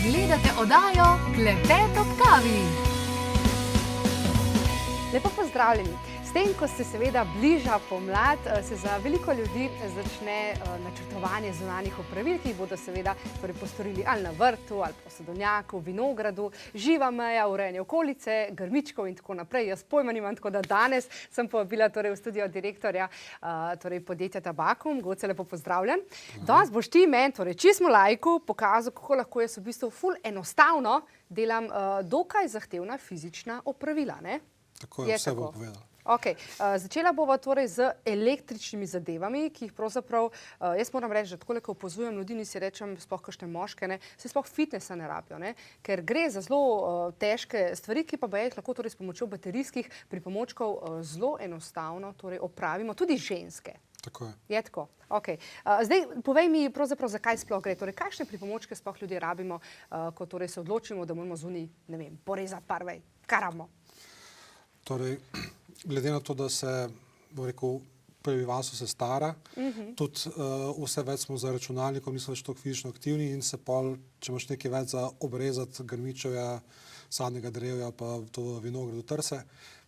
Gledate oddajo Klepet ob kavi. Lepo pozdravljeni. S tem, ko se seveda bliža pomlad, se za veliko ljudi začne načrtovanje zunanjih opravil, ki jih bodo seveda postorili ali na vrtu, ali po sadovnjaku, vinogradu, živa meja, urejanje okolice, grmičkov in tako naprej. Jaz pojma nimam, tako da danes sem povabila v studio direktorja podjetja Tabakum. Goce, lepo pozdravljen. Danes boš ti meni, čisto laiku, pokazal, kako lahko jaz v bistvu ful enostavno delam dokaj zahtevna fizična opravila, ne? Tako je, vse bo povedal. Okay. Začela bova z električnimi zadevami, ki jih pravzaprav, jaz moram reči, da tako opazujem ljudi, in si rečem, sploh kakšne moške, se sploh fitnesa ne rabijo, ker gre za zelo težke stvari, ki pa jih lahko s pomočjo baterijskih pripomočkov zelo enostavno opravimo, tudi ženske. Tako je. Je tako? Okay. Zdaj, povej mi pravzaprav, zakaj sploh gre. Kakšne pripomočke sploh ljudje rabimo, ko se odločimo, da moramo zunaj, ne vem, porezati par vej. Kaj rabimo? Glede na to, da se, prebivalstvo se stara, tudi vse več smo za računalnikom, nismo več toliko fizično aktivni in se pol, če imaš nekaj več za obrezati grmičevja, sadnega drevja, pa to vinogradu trse,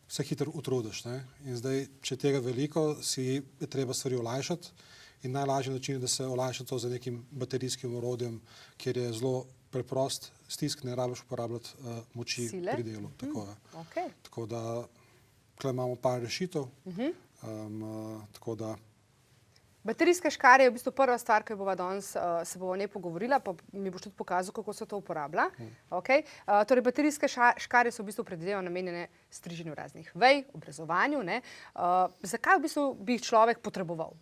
se hitro utrudiš. In zdaj, če tega veliko, si je treba stvari olajšati in najlažji način je, da se olajša to z nekim baterijskim orodjem, kjer je zelo preprost stisk, ne rabiš uporabljati moči pri delu. Tako da tukaj imamo par rešitev. Tako da baterijske škarje je v bistvu prva stvar, ki bova danes se bova o njej pogovorila, pa mi boš tudi pokazal, kako se to uporablja. Baterijske škarje so v bistvu predvidevajo namenjene striženju raznih vej, obrezovanju. Zakaj v bistvu bi jih človek potreboval?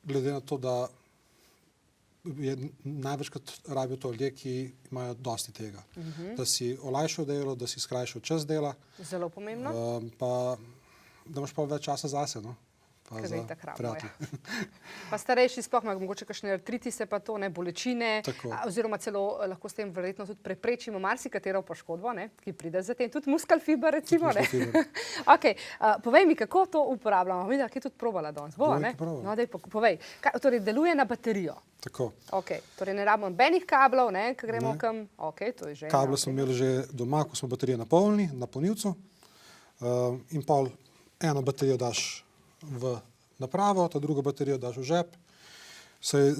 Glede na to, da največkrat rabijo to ljudje, ki imajo dosti tega. Da si olajšal delo, da si skrajšal čas dela. Zelo pomembno. Pa da imaš pa več časa zase, pa za prijatelje. Pa starejši sploh imajo mogoče kakšne artritise, pa to, bolečine, oziroma celo lahko s tem verjetno tudi preprečimo marsikatero poškodbo, ki pride za tem. Tudi muskelfiber, recimo. Povej mi, kako to uporabljamo. Vidim, da je tudi probala danes. No, daj, povej. Torej, deluje na baterijo. Tako. Torej, ne rabimo nobenih kablov, ko gremo kam. To je že. Kable smo imeli že doma, ko smo baterije napolnili, na polnilcu. In pol eno baterijo daš v napravo, ta drugo baterijo daš v žep.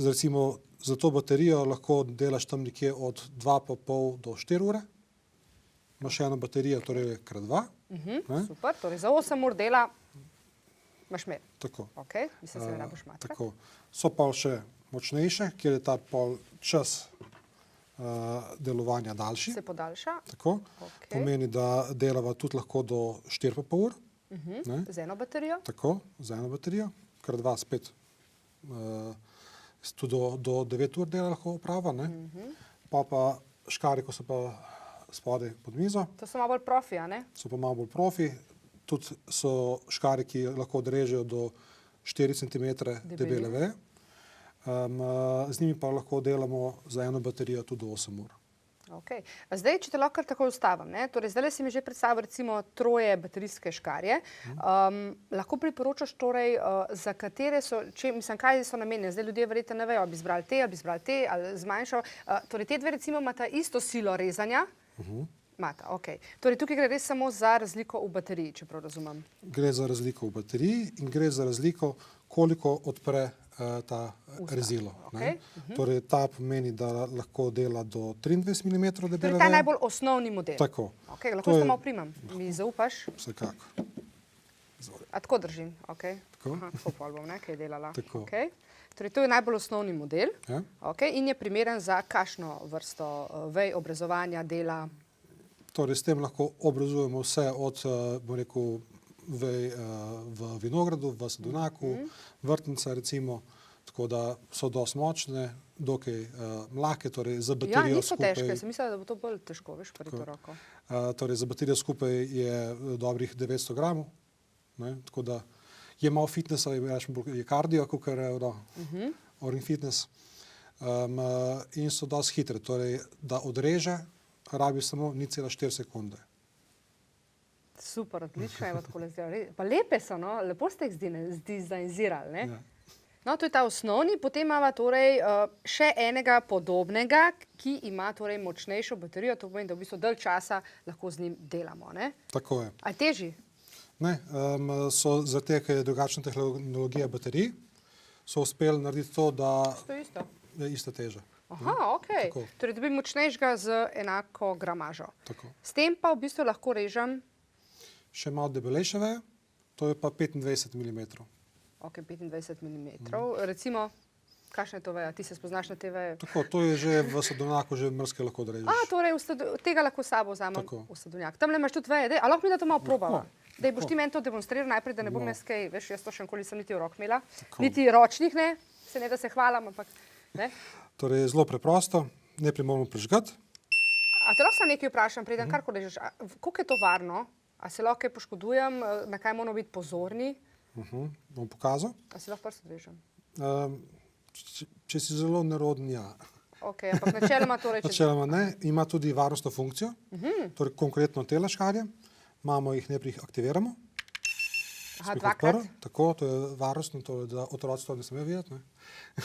Recimo za to baterijo lahko delaš tam nekje od 2,5 do 4 ure. Imaš eno baterijo, torej krat 2. Super, torej za 8 ur dela imaš mer. Tako. Mislim, se ne rabiš matrati. Tako. So pa še močnejše, kjer je ta pol čas delovanja daljši. Se podaljša. Tako. Pomeni, da delava tudi lahko do 4,5 ur. Z eno baterijo? Tako, z eno baterijo, krat 2 spet tudi do 9 ur dela lahko oprava. Pa škarje, ko so pa spodaj pod mizo. To so malo bolj profi, a ne? So pa malo bolj profi. Tudi so škarje, ki lahko odrežejo do 4 cm debele veje. Z njimi pa lahko delamo za eno baterijo tudi do 8 ur. Zdaj, če te lahko tako ustavim, torej zdaj si mi že predstavil recimo 3 baterijske škarje. Lahko priporočaš torej, za katere so, kaj so namenjene? Zdaj ljudje verjetno ne vejo, ali bi izbrali te, ali zmanjšal. Torej te dve recimo imata isto silo rezanja. Imata, Torej tukaj gre res samo za razliko v bateriji, če prav razumem. Gre za razliko v bateriji in gre za razliko, koliko odpre ta rezilo. Torej ta pomeni, da lahko dela do 23 mm debele veje. Torej ta je najbolj osnovni model. Tako. Lahko s to malo primam. Mi zaupaš? Vsekako. A tako držim? Tako. Tako pol bom, kaj je delala. Tako. Torej to je najbolj osnovni model. In je primeren za kakšno vrsto vej, obrezovanja, dela? Torej s tem lahko obrezujemo vse od, vej v vinogradu, v sadovnjaku, vrtnice recimo, tako da so dosti močne, dokaj mlake, torej za baterijo skupaj. Ja, niso težke, sem mislila, da bo to bolj težko, veš, prvi to roko. Torej za baterijo skupaj je dobrih 900 gramov, tako da je malo fitnesa, je kardio, kakor orin fitness, in so dosti hitre, torej da odreže, rabi samo 0,4 sekunde. Super, odlično je tako le zdaj. Pa lepe so, lepo ste jih zdizajnirali, ne? No, to je ta osnovni, potem imamo torej še enega podobnega, ki ima torej močnejšo baterijo, to pomeni, da v bistvu dalj časa lahko z njim delamo, ne? Tako je. A je težji? Ne, so zaradi tega, ker je drugačna tehnologija baterij, so uspeli narediti to, da To je isto. je ista teža. Aha, ok. Tako. Torej dobim močnejšega z enako gramažo. Tako. S tem pa v bistvu lahko režem, Še malo debelejše veje, to je pa 25 mm. ok, 25 mm. Recimo, kakšna je to veja? Ti se spoznaš na te veje? Tako, to je že v sadovnjaku, že mrske lahko odrežeš. Torej tega lahko s sabo vzamem Tako. v sadovnjak. Tamle imaš tudi veje, a lahko mi da to malo probava? Dej, boš ti meni to demonstriral najprej, da ne bom jaz kaj, veš, jaz to še nikoli nisem niti v rok imela, niti ročnih ne, se ne da se hvalam, ampak ne. Torej, zelo preprosto, najprej moramo prižgati. A te lahko nekaj vprašam, preden karkoli režeš, koliko je to varno? A se lahko kaj poškodujem, na kaj moramo biti pozorni? Bom pokazal. A si lahko prst odrežem? Če si zelo neroden, ja. Ok, ampak načeloma torej, Načeloma ne, ima tudi varnostno funkcijo, torej konkretno te laškarje, jih najprej aktiviramo. Aha, Spet dvakrat? odprl. Tako, to je varnostno, to je, da otroci to ne smejo videti. Ne.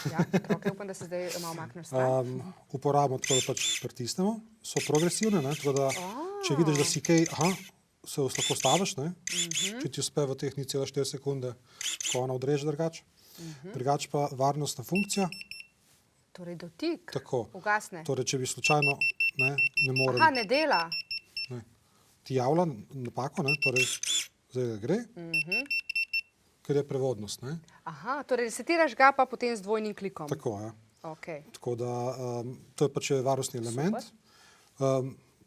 Ja, ok, upam, da se zdaj malo makneš stran. Uporabimo tako, da pač pritisnemo, so progresivne, ne, tako da če vidiš, da si kaj, se lahko staviš, ne, če ti uspe v teh 0,4 sekunde, ko ona odreže drugače. Drugače pa varnostna funkcija, Torej dotik, tako, ugasne. torej če bi slučajno, ne morem, Aha, ne dela. ti javlja napako, ne, torej zdaj gre, ker je prevodnost, ne, Aha, torej resetiraš ga pa potem z dvojnim klikom. tako, ja. Ok. Tako da, to je pač varnostni element.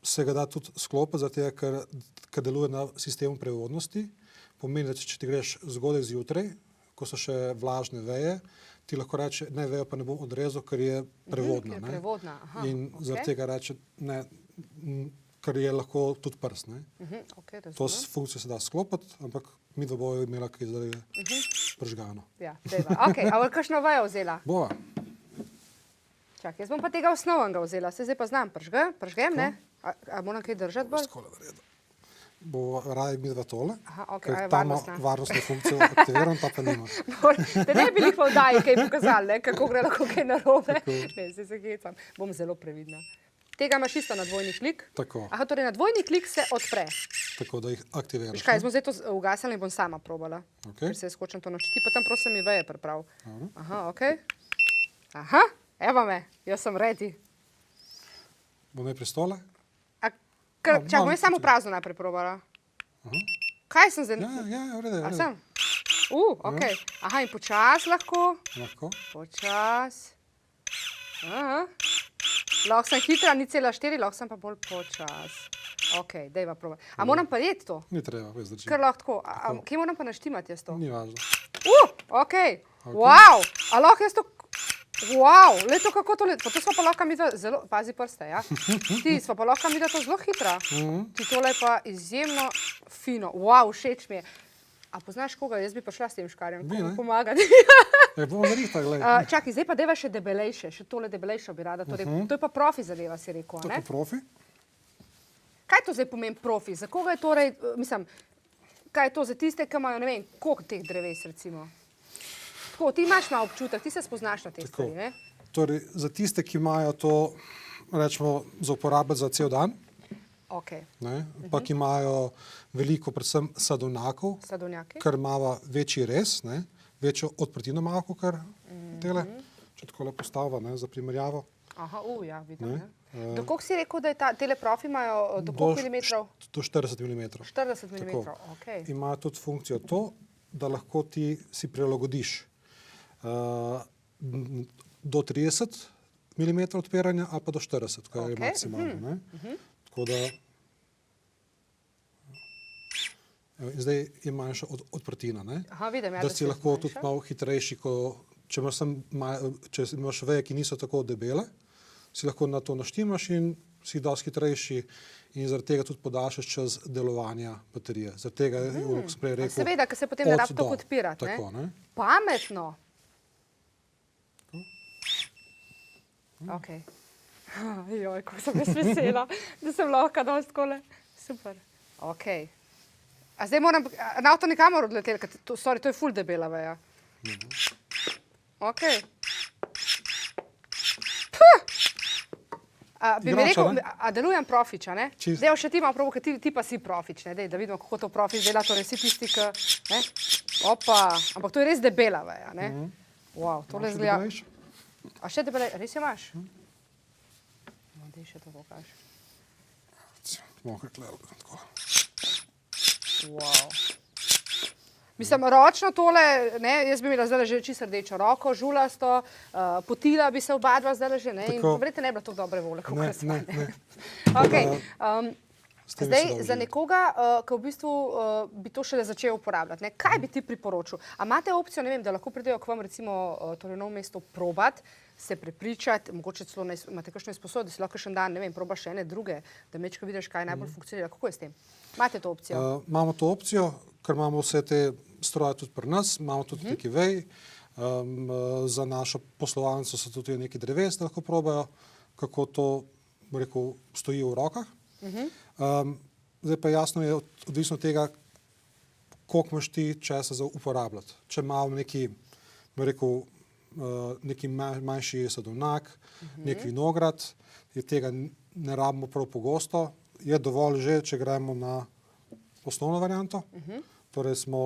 Se ga da tudi sklopiti, zato ker deluje na sistemu prevodnosti. Pomeni, da če ti greš zgodaj zjutraj, ko so še vlažne veje, ti lahko reče, ne, vejo pa ne bom odrezal, ker je prevodna. Ker je prevodna, aha, In ok. zaradi tega reče, ne, ker je lahko tudi prst. Ne. Ok, To razumem. funkcijo se da sklopiti, ampak midva bojo imela kaj zdaj pržgano. Ja, dejva. Ok, a bo kakšno vejo vzela? Bova. Čak, jaz bom pa tega osnovnega vzela, se zdaj pa znam, pržgem, ne? A moram kaj držati bolj? Takole v redu. Bo raje midva tole, Aha, ok, a ker je ta ima varnostna. varnostno funkcijo aktiviran, ta pa nima. Da ne bi jih v oddaji kaj pokazali, ne? Kako gre lahko kaj narobe. Ne, se hecam. Bom zelo previdna. Tega imaš isto na dvojni klik? Tako, Aha, torej na dvojni klik se odpre. tako da jih aktiviraš. Veš kaj, jaz bom zdaj to ugasala in bom sama probala. Okej. Ker se jaz hočem to naučiti, pa tam prosim mi veje priprav. Aha, ok. Aha, evo me, jaz sem ready. Bo najprej stole? Čak, bom jaz samo prazno najprej probala. Kaj sem zdaj? Ja, v redu, A v redu. sem? Ok. Aha, in počas lahko. Lahko. Počas. Aha. Lahko sem hitra, 0,4, lahko sem pa bolj počas. Ok, dajva probati. A moram pa jeti to? Ni treba, veš, da Kar lahko tako. A kje moram pa naštimati jaz to? Ni važno. Ok. Wow, a lahko jaz to... Wow, leto kako to... Pa to smo pa lahko mi da zelo... Pazi prste, ja? Ti, smo pa lahko mi da to zelo hitra. Ti tole je pa izjemno fino. Wow, všeč mi je. A poznaš koga? Jaz bi pa šla s tem škarjem. Bi, ne? Pomagati. Bomo naredili, glej. Čakaj, zdaj pa deva še debelejše. Še tole debelejšo bi rada. Torej, to je pa profi zadeva, si rekel, ne? Tako profi. Kaj to zdaj pomeni profi? Za koga je torej, mislim, kaj je to za tiste, ki imajo, ne vem, koliko teh dreves, recimo? Tako, ti imaš malo občutek, ti se spoznaš na te stvari, ne? Torej, za tiste, ki imajo to, rečemo, za uporabiti za cel dan, Ok, ne, pa ki imajo veliko, predvsem sadovnjakov, sadovnjaki. ker ima večji rez, ne, večjo odprtino ima kakor tele, če takole postava, ne, za primerjavo. Aha, ja, vidim, ne? Do koliko si rekel, da je tele profi imajo, do koliko milimetrov? Do 40 mm. 40 milimetrov, ok. Ima tudi funkcijo to, da lahko ti si prilagodiš do 30 mm odpiranja ali pa do 40, kar je maksimalno. Ne? Tako da in zdaj je manjša odprtina, ne? Aha, vidim, ja, da si lahko tudi malo hitrejši, če imaš veje, ki niso tako debele, si lahko na to naštimaš in si dosti hitrejši in zaradi tega tudi podaljšaš čas delovanja baterije. Zaradi tega je Ulrich prej rekel seveda, ker se potem ne da toliko odpirati, ne? Tako, ne? Pametno. Ok. Joj, kako sem jaz vesela, da sem lahko danes takole. Super. Ok. A zdaj moram, na avto nikamor odleteli, ker to je ful debela veja. Okay. Bi mi Igrača, rekel, ne? a delujem profič, a ne? Čisto. Zdaj še ti malo probo, ker ti pa si profič, ne? Dej, da vidimo, kako to profič dela, torej vsi tisti, ki, ne? Opa, ampak to je res debela veja, ne? Wow, tole Še zgleda. debelejši? A še debele, res jo imaš? No, dej še to pokaž. Bomo kar gledali, tako. Wow. Mislim, ročno tole, ne, jaz bi imela zdaj že čisto rdečo roko, žulasto, potila bi se oba dva zdaj že, ne, in Tako. verjetno ne bi bila tako dobre vole, kot Ne, sva, ne, ne. Okay. S tem Zdaj, se da za uživati. nekoga, ki v bistvu bi to šele začel uporabljati, ne, kaj bi ti priporočil? A imate opcijo, ne vem, da lahko pridejo k vam recimo torej Novo mesto probati, se prepričati, mogoče celo imate kakšno izposojo, da si lahko še en dan, ne vem, probaš še ene druge, da mečko vidiš, kaj najbolj funkcionira. Kako je s tem? Imate to opcijo? Imamo to opcijo, ker imamo vse te stroje tudi pri nas, imamo tudi neki vej. Za našo poslovalnico so tudi neki dreves, da lahko probajo, kako to, bo rekel, stoji v rokah. Zdaj pa jasno je odvisno od tega, koliko imaš ti časa za uporabljati. Če imamo neki, bo rekel, neki manjši sadovnjak, nek vinograd, je tega ne rabimo prav pogosto, je dovolj že, če gremo na osnovno varianto. Torej smo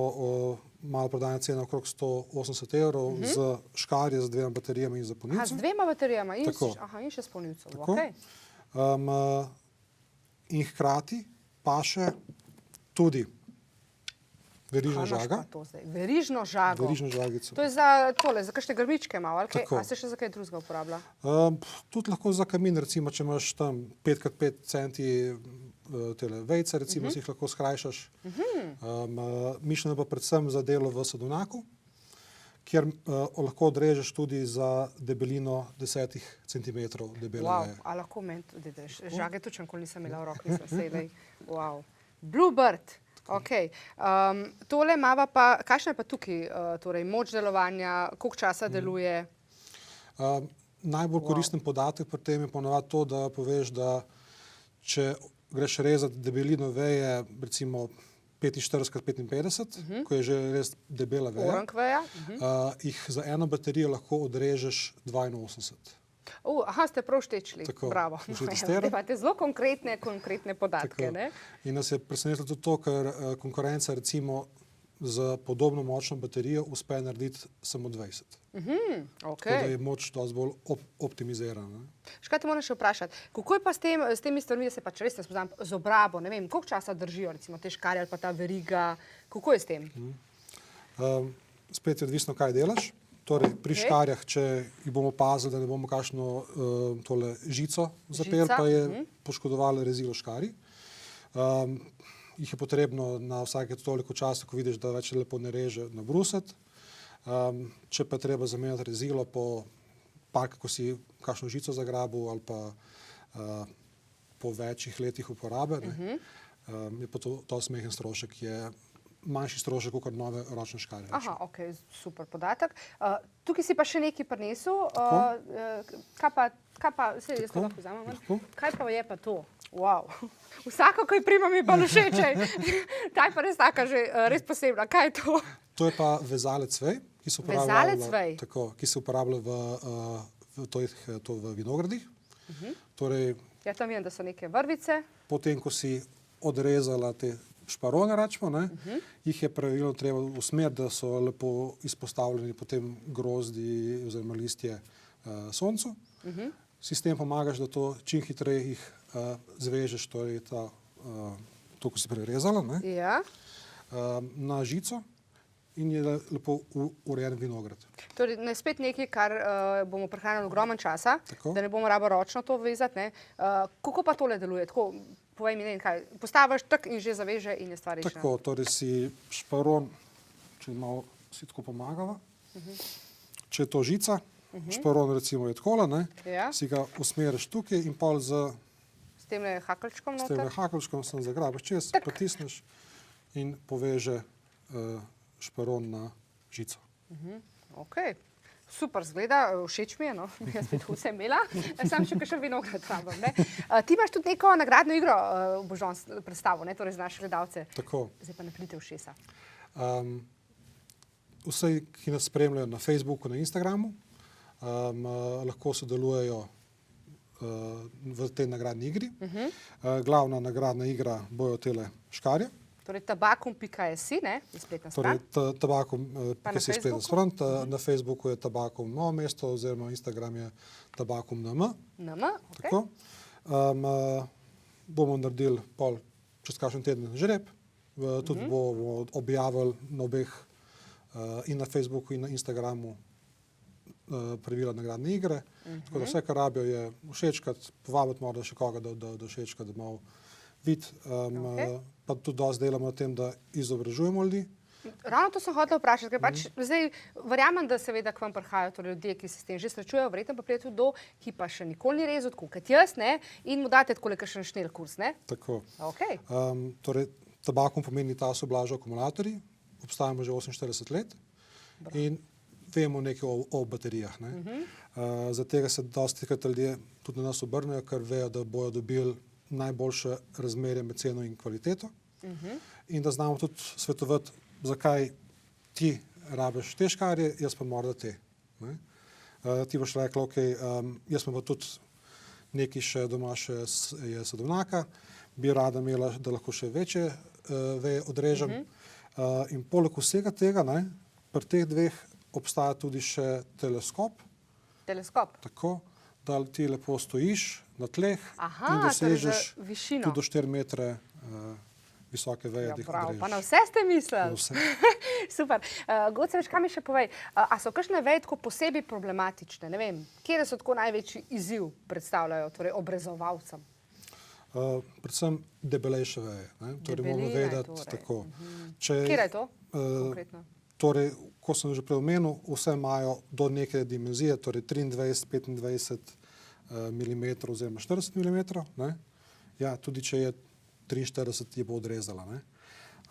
malo prodajna cena okrog 180 evrov z škarje, z 2 baterijami in za A, polnilcem. z 2 baterijama in, Tako. in še s polnilcem. Tako. Okay. In hkrati pa še tudi verižna Kaj imaš žaga, pa to zdaj? Verižno žago. verižno žagico. To je za tole, za kakšne grmičke malo, ali kaj? Tako. A se še za kaj drugega uporablja? Tudi lahko za kamin, recimo, če imaš tam 5x5 centi tele vejce, recimo, si jih lahko skrajšaš. Mišljeno pa predvsem za delo v sadovnjaku, kjer lahko odrežeš tudi za debelino 10 centimetrov debele Wow, veje. a lahko meni tudi, da žage točno, ko nisem imela v roki, nisem sedaj. Wow. Bluebird. Okay. Tole imava pa, kakšna je pa tukaj torej moč delovanja, koliko časa deluje? Najbolj koristen podatek pri tem je ponavadi to, da poveš, da če greš rezati debelino veje, recimo 45x55, ko je že res debela veja, Orank veja? jih za eno baterijo lahko odrežeš 82. Aha, ste prav štečili. Tako, Bravo. že No, testirali. imate zelo konkretne podatke, Tako. ne? In nas je presenetilo tudi to, ker konkurenca recimo z podobno močno baterijo uspe narediti samo 20. Tako da Okay. je moč dosti bolj optimizirana. Škaj te moram še vprašati, kako je pa s temi stvarmi, da se pač res ne spoznam z obrabo, ne vem, koliko časa držijo recimo te škarje ali pa ta veriga, kako je s tem? Spet je odvisno, kaj delaš. Torej, pri Okej. škarjah, če jih bomo pazili, da ne bomo kakšno tole žico zapeli, Žica, pa je poškodovalo rezilo škarij. Jih je potrebno na vsake toliko časa, ko vidiš, da več lepo ne reže, nabrusiti. Če pa je treba zamenjati rezilo po park, ko si kakšno žico zagrabil ali pa po večjih letih uporabe, ne, je pa to smehen strošek, je manjši strošek kot nove ročne škarje. Aha, ok, super podatek. Tukaj si pa še nekaj prinesel. Kaj pa, saj jaz to lahko vzamem, lahko. kaj pa je pa to? Wow. Vsako, ko je prima, mi pa všeč. Ta je pa res taka že res posebna. Kaj je to? To je pa vezalec vej, ki se uporablja, Vezalec vej? Tako, ki se uporablja v vinogradih. Torej, Ja, tam vem, da so neke vrvice. potem, ko si odrezala te šparone, račmo, ne, jih je pravilno treba usmeriti, da so lepo izpostavljeni potem grozdi oziroma listje soncu. Sistem pomagaš, da to čim hitreje jih zvežeš, torej to, ko si prerezala, ne, Ja. na žico in je lepo urejen vinograd. Torej, spet nekaj, kar bomo prihranili ogromen časa, Tako. da ne bomo rabo ročno to vezati. Ne. Kako pa tole deluje? Tako, povej mi, ne vem kaj, postaviš tak in že zaveže in je stvar rešena. Tako, torej si šparon, če malo si tako pomagava, če je to žica, šparon recimo je takole, ne, Ja. si ga usmeriš tukaj in pol z S tem hakelčkom tem noter. hakelčkom sem zagrabiš čez, potisneš in poveže šparon na žico. Ok, super zgleda, všeč mi je, no, jaz bi to vse imela, sam še kakšen vinograd rabim, ne. Ti imaš tudi neko nagradno igro, Božon, predstavo, ne, torej za naše gledalce. Tako. Zdaj pa ne plite ušesa. vsi, ki nas spremljajo na Facebooku, na Instagramu, lahko sodelujejo v tej nagradni igri. Glavna nagradna igra bojo tele škarje. Torej, tabakum.js, ne, je spletna stran. Torej, tabakum.js je spletna stran, na Facebooku je Tabakum Novo mesto oziroma Instagram je Tabakum NM. NM, ok. Tako. Bomo naredili pol čez kakšen teden žreb. Tudi bomo objavili na obeh in na Facebooku in na Instagramu pravila nagradne igre. Tako da vse, kar rabijo, je všečkati, povabiti morda še koga, da všečka, da malo vid. Pa tudi dosti delamo na tem, da izobražujemo ljudi. Ravno to sem hotela vprašati, ker pač zdaj verjamem, da seveda k vam prihajajo torej ljudje, ki se s tem že srečujejo, verjetno pa pride tudi do, ki pa še nikoli ni rezal, tako kot jaz, ne, in mu date takole kakšen šnel kurs, ne? Tako. Okay. Torej, tabakum pomeni ta soblažo akumulatorji, obstajamo že 48 let in vemo nekaj o baterijah. Ne? Zaradi tega se dosti krat ljudje tudi na nas obrnejo, ker vejo, da bojo dobili najboljše razmerje med ceno in kvaliteto in da znamo tudi svetovati, zakaj ti rabiš te škarje, jaz pa morda te. Ne? Ti boš rekla, ok, jaz pa tudi nekaj še doma še je sadovnjaka, bi rada imela, da lahko še večje veje odrežem. In poleg vsega tega, ne, pri teh dveh obstaja tudi še teleskop. Teleskop? Tako, da ti lepo stojiš na tleh in dosežeš tudi do 4 metre visoke veje. Ja, prav, pa na vse ste mislili. Na vse. Super. Goce, veš, kaj mi še povej? A so kakšne veje tako posebej problematične? Ne vem, kje so tako največji izziv predstavljajo, torej obrezovalcem? Predvsem debelejše veje. Torej, moramo vedeti tako. Kje je to konkretno? Torej, ko sem že prej omenil, vse imajo do neke dimenzije, torej 23, 25 mm oziroma 40 mm. Ne? Ja, tudi če je 43, je bo odrezala. Ne?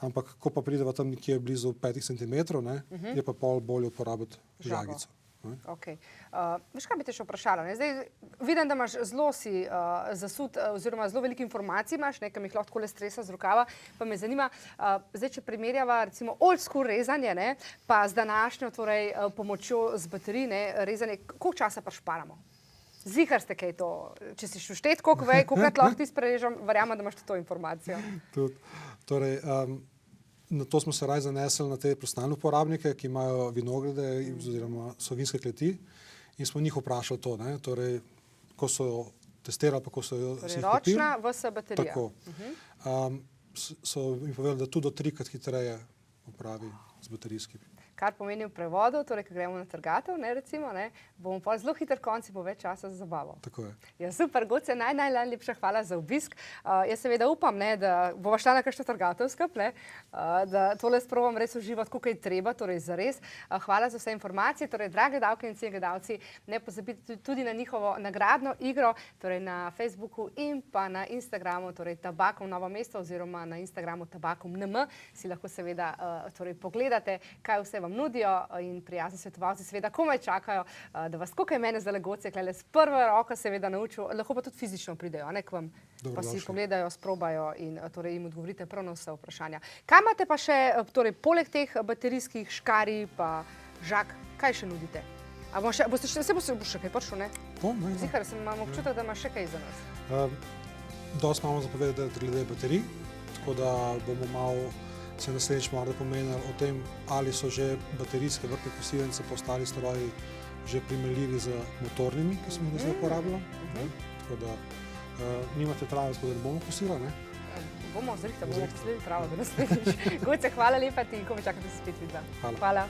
Ampak, ko pa prideva tam nekje blizu 5 cm, ne, je pa pol bolje uporabiti žagico. Okay. Veš, kaj bi te še vprašala? Ne? Zdaj, vidim, da imaš zelo si zasut, oziroma zelo veliko informacij imaš, nekaj mi jih lahko takole stresa z rokava, pa me zanima, zdaj, če primerjava recimo old school rezanje, ne, pa z današnjo torej, pomočjo z baterij, ne, rezanje, koliko časa pa šparamo? Zihar ste kaj to, če si šuštet, koliko vej, kolikrat lahko ti sprerežem, verjamem, da imaš to informacijo. Torej, na to smo se raje zanesli na te profesionalne uporabnike, ki imajo vinograde oziroma so vinske kleti in smo njih vprašali to, ne? Torej, ko so testirali, pa ko so si jih kupili. Ročna VS baterija. Tako. So mi povedali, da tudi do 3-krat hitreje opravi z baterijskimi. Kar pomeni v prevodu, torej, ko gremo na trgatev, ne, recimo, ne, bomo pa zelo hiter konci po več časa za zabavo. Tako je. Ja, super, Goce, najlepša hvala za obisk. Jaz seveda upam, ne, da bova šla na kakšno trgatev skupaj, da tole sprobam res uživati, koliko je treba, torej zares. Hvala za vse informacije, torej, drage gledalke in gledalci, ne pozabite tudi na njihovo nagradno igro, torej na Facebooku in pa na Instagramu, torej Tabakum Novo mesto oziroma na Instagramu Tabakum NM, si lahko seveda torej pogledate, kaj vse vam nudijo in prijazni svetovalci seveda komaj čakajo, da vas tukaj mene zdaj Goce klele s prve roke seveda naučil, lahko pa tudi fizično pridejo, ne, k vam, pa si pogledajo, sprobajo in torej jim odgovorite prav na vse vprašanja. Kaj imate pa še, torej poleg teh baterijskih škarij pa žag, kaj še nudite? A boste še kaj prišel, ne? Ne. Zihar, imam občutek, da imaš še kaj za nas. Dosti imamo zapovedati glede baterij, tako da bomo malo se naslednjič morda pomenili o tem, ali so že baterijske vrtne kosilnice pa ostali stroji že primerljivi z motornimi, ki smo jih zdaj uporabljali. Tako da nimate trave, tako da ne bomo kosila, ne? Bomo zrihta, bomo poslili travo do naslednjič. Goce, hvala lepa ti in ko me čakate se spet vidva. Hvala. Hvala.